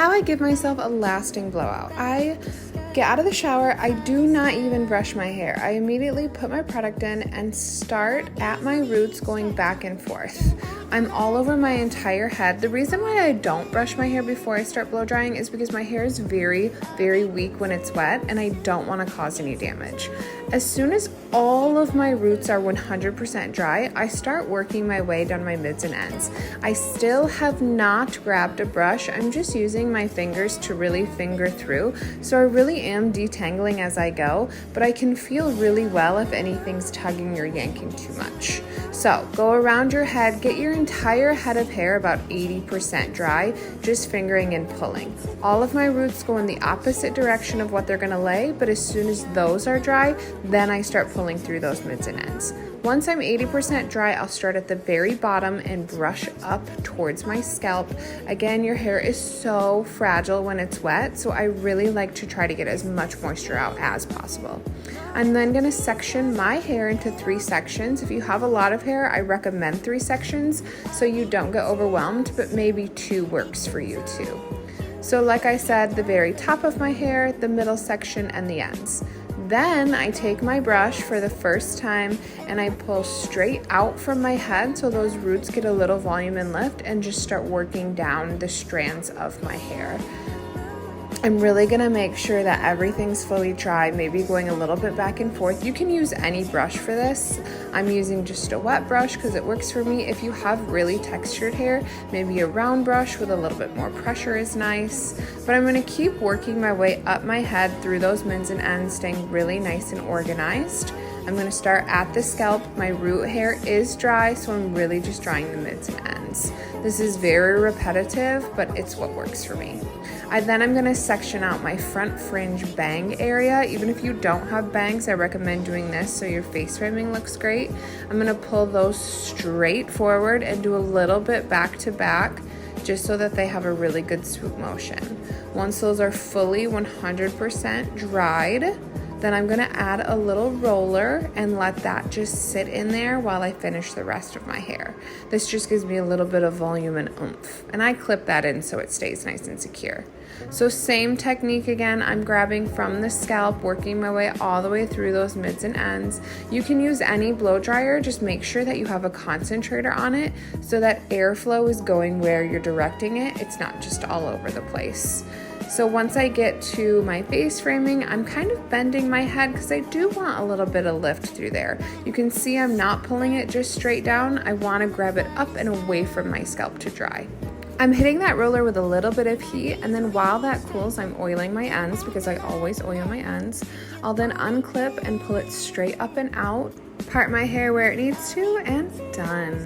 How I give myself a lasting blowout. I get out of the shower, I do not even brush my hair. I immediately put my product in and start at my roots going back and forth. I'm all over my entire head. The reason why I don't brush my hair before I start blow drying is because my hair is very, very weak when it's wet and I don't want to cause any damage. As soon as all of my roots are 100% dry, I start working my way down my mids and ends. I still have not grabbed a brush. I'm just using my fingers to really finger through. So I really am detangling as I go, but I can feel really well if anything's tugging or yanking too much. So go around your head, get your entire head of hair about 80% dry, just fingering and pulling. All of my roots go in the opposite direction of what they're gonna lay, but as soon as those are dry, then I start pulling through those mids and ends. Once I'm 80% dry, I'll start at the very bottom and brush up towards my scalp. Again, your hair is so fragile when it's wet, so I really like to try to get as much moisture out as possible. I'm then gonna section my hair into 3 sections. If you have a lot of hair, I recommend 3 sections so you don't get overwhelmed, but maybe 2 works for you too. So like I said, the very top of my hair, the middle section, and the ends. Then I take my brush for the first time and I pull straight out from my head so those roots get a little volume and lift, and just start working down the strands of my hair. I'm really gonna make sure that everything's fully dry, maybe going a little bit back and forth. You can use any brush for this. I'm using just a wet brush because it works for me. If you have really textured hair, maybe a round brush with a little bit more pressure is nice. But I'm gonna keep working my way up my head through those mids and ends, staying really nice and organized. I'm gonna start at the scalp. My root hair is dry, so I'm really just drying the mids and ends. This is very repetitive, but it's what works for me. I'm gonna section out my front fringe bang area. Even if you don't have bangs, I recommend doing this so your face framing looks great. I'm gonna pull those straight forward and do a little bit back to back, just so that they have a really good swoop motion. Once those are fully 100% dried, then I'm gonna add a little roller and let that just sit in there while I finish the rest of my hair. This just gives me a little bit of volume and oomph. And I clip that in so it stays nice and secure. So same technique again, I'm grabbing from the scalp, working my way all the way through those mids and ends. You can use any blow dryer, just make sure that you have a concentrator on it so that airflow is going where you're directing it. It's not just all over the place. So once I get to my face framing, I'm kind of bending my head because I do want a little bit of lift through there. You can see I'm not pulling it just straight down. I want to grab it up and away from my scalp to dry. I'm hitting that roller with a little bit of heat, and then while that cools, I'm oiling my ends because I always oil my ends. I'll then unclip and pull it straight up and out, part my hair where it needs to, and done.